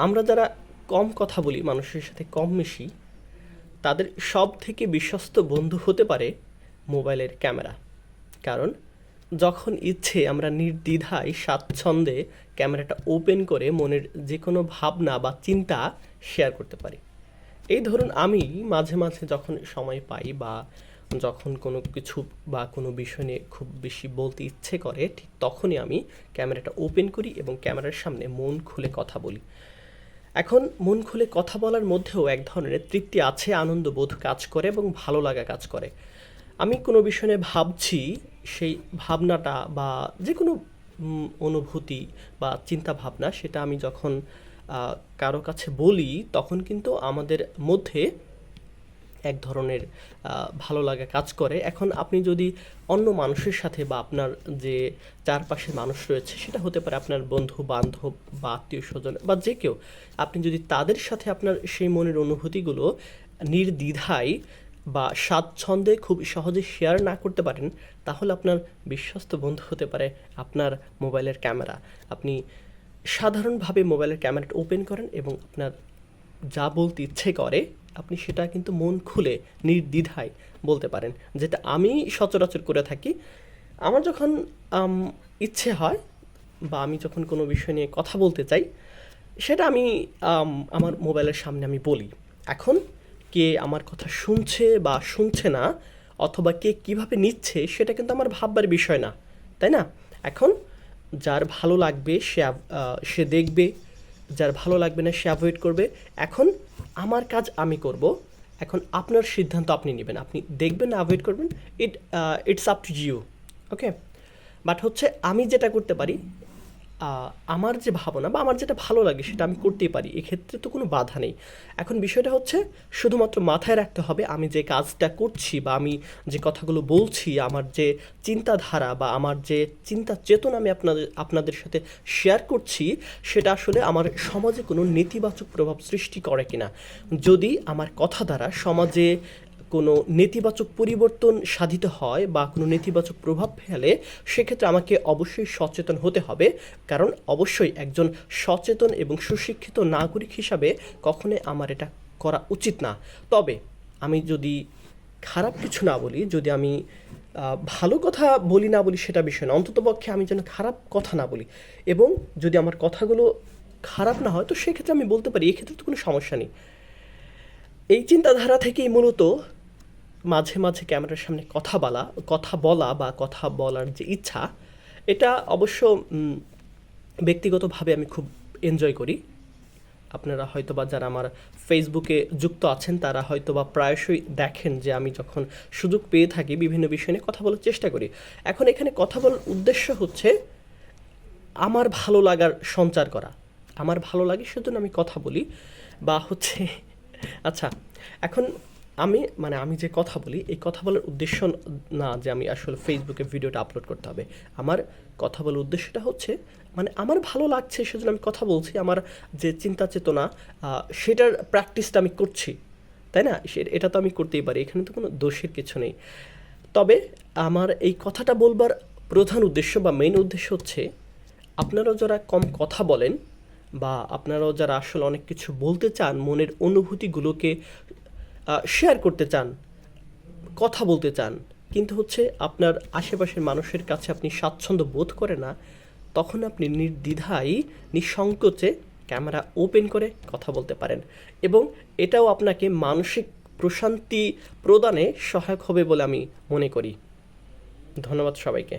আমরা যারা কম কথা বলি, মানুষের সাথে কম মিশি, তাদের সব থেকে বিশ্বস্ত বন্ধু হতে পারে মোবাইলের ক্যামেরা। কারণ যখন ইচ্ছে আমরা নির্দ্বিধায় স্বাচ্ছন্দ্যে ক্যামেরাটা ওপেন করে মনের যে কোনো ভাবনা বা চিন্তা শেয়ার করতে পারি। এই ধরুন আমি মাঝে মাঝে যখন সময় পাই বা যখন কোনো কিছু বা কোনো বিষয় নিয়ে খুব বেশি বলতে ইচ্ছে করে, ঠিক তখনই আমি ক্যামেরাটা ওপেন করি এবং ক্যামেরার সামনে মন খুলে কথা বলি। এখন মন খুলে কথা বলার মধ্যেও এক ধরনের তৃপ্তি আছে, আনন্দবোধ কাজ করে এবং ভালো লাগা কাজ করে। আমি কোনো বিষয় নিয়ে ভাবছি, সেই ভাবনাটা বা যে কোনো অনুভূতি বা চিন্তা ভাবনা সেটা আমি যখন কারো কাছে বলি, তখন কিন্তু আমাদের মধ্যে এক ধরনের ভালো লাগা কাজ করে। এখন আপনি যদি অন্য মানুষের সাথে বা আপনার যে চারপাশের মানুষ রয়েছে, সেটা হতে পারে আপনার বন্ধু বান্ধব বা আত্মীয় স্বজন বা যে কেউ, আপনি যদি তাদের সাথে আপনার সেই মনের অনুভূতিগুলো নির্দ্বিধায় বা স্বাচ্ছন্দ্যে খুব সহজে শেয়ার না করতে পারেন, তাহলে আপনার বিশ্বস্ত বন্ধু হতে পারে আপনার মোবাইলের ক্যামেরা। আপনি সাধারণভাবে মোবাইলের ক্যামেরাটা ওপেন করেন এবং আপনার যা বলতে ইচ্ছে করে আপনি সেটা কিন্তু মন খুলে নির্দ্বিধায় বলতে পারেন, যেটা আমি সচরাচর করে থাকি। আমার যখন ইচ্ছে হয় বা আমি যখন কোনো বিষয় নিয়ে কথা বলতে চাই, সেটা আমি আমার মোবাইলের সামনে আমি বলি। এখন কে আমার কথা শুনছে বা শুনছে না, অথবা কে কিভাবে নিচ্ছে, সেটা কিন্তু আমার ভাববার বিষয় না, তাই না? এখন যার ভালো লাগবে সে দেখবে, যার ভালো লাগবে না সে অ্যাভয়েড করবে। এখন আমার কাজ আমি করব। এখন আপনার সিদ্ধান্ত আপনি নেবেন, আপনি দেখবেন না অ্যাভয়েড করবেন, it's up to you. Okay, but হচ্ছে আমি যেটা করতে পারি, আমার যে ভাবনা বা আমার যেটা ভালো লাগে সেটা আমি করতেই পারি, এক্ষেত্রে তো কোনো বাধা নেই। এখন বিষয়টা হচ্ছে শুধুমাত্র মাথায় রাখতে হবে আমি যে কাজটা করছি বা আমি যে কথাগুলো বলছি, আমার যে চিন্তাধারা বা আমার যে চিন্তা চেতনা আমি আপনাদের সাথে শেয়ার করছি, সেটা আসলে আমার সমাজে কোনো নেতিবাচক প্রভাব সৃষ্টি করে কিনা। যদি আমার কথা দ্বারা সমাজে কোনো নেতিবাচক পরিবর্তন সাধিত হয় বা কোনো নেতিবাচক প্রভাব ফেলে, সেক্ষেত্রে আমাকে অবশ্যই সচেতন হতে হবে। কারণ অবশ্যই একজন সচেতন এবং সুশিক্ষিত নাগরিক হিসাবে কখনোই আমার এটা করা উচিত না। তবে আমি যদি খারাপ কিছু না বলি, যদি আমি ভালো কথা বলি না বলি সেটা বিষয় না, অন্ততপক্ষে আমি যেন খারাপ কথা না বলি এবং যদি আমার কথাগুলো খারাপ না হয়, তো সেক্ষেত্রে আমি বলতে পারি, এক্ষেত্রে তো কোনো সমস্যা নেই। এই চিন্তাধারা থেকেই মূলত মাঝে মাঝে ক্যামেরার সামনে কথা বলা বা কথা বলার যে ইচ্ছা, এটা অবশ্য ব্যক্তিগতভাবে আমি খুব এনজয় করি। আপনারা হয়তোবা যারা আমার ফেসবুকে যুক্ত আছেন, তারা হয়তোবা প্রায়শই দেখেন যে আমি যখন সুযোগ পেয়ে থাকি বিভিন্ন বিষয় নিয়ে কথা বলার চেষ্টা করি। এখন এখানে কথা বলার উদ্দেশ্য হচ্ছে আমার ভালো লাগার সঞ্চার করা। আমার ভালো লাগে সেজন্য আমি কথা বলি বা হচ্ছে আচ্ছা, এখন আমি যে কথা বলি, এই কথা বলার উদ্দেশ্য না যে আমি আসলে ফেসবুকে ভিডিওটা আপলোড করতে হবে। আমার কথা বলার উদ্দেশ্যটা হচ্ছে আমার ভালো লাগছে সেজন্য আমি কথা বলছি। আমার যে চিন্তা চেতনা সেটার প্র্যাকটিসটা আমি করছি, তাই না? এটা তো আমি করতেই পারি, এখানে তো কোনো দোষের কিছু নেই। তবে আমার এই কথাটা বলবার প্রধান উদ্দেশ্য বা মেইন উদ্দেশ্য হচ্ছে, আপনারাও যারা কম কথা বলেন বা আপনারাও যারা আসলে অনেক কিছু বলতে চান, মনের অনুভূতিগুলোকে শেয়ার করতে চান, কথা বলতে চান, কিন্তু হচ্ছে আপনার আশেপাশের মানুষের কাছে আপনি স্বাচ্ছন্দ্য বোধ করে না, তখন আপনি নির্দ্বিধায় নিঃসংকোচে ক্যামেরা ওপেন করে কথা বলতে পারেন এবং এটাও আপনাকে মানসিক প্রশান্তি প্রদানে সহায়ক হবে বলে আমি মনে করি। ধন্যবাদ সবাইকে।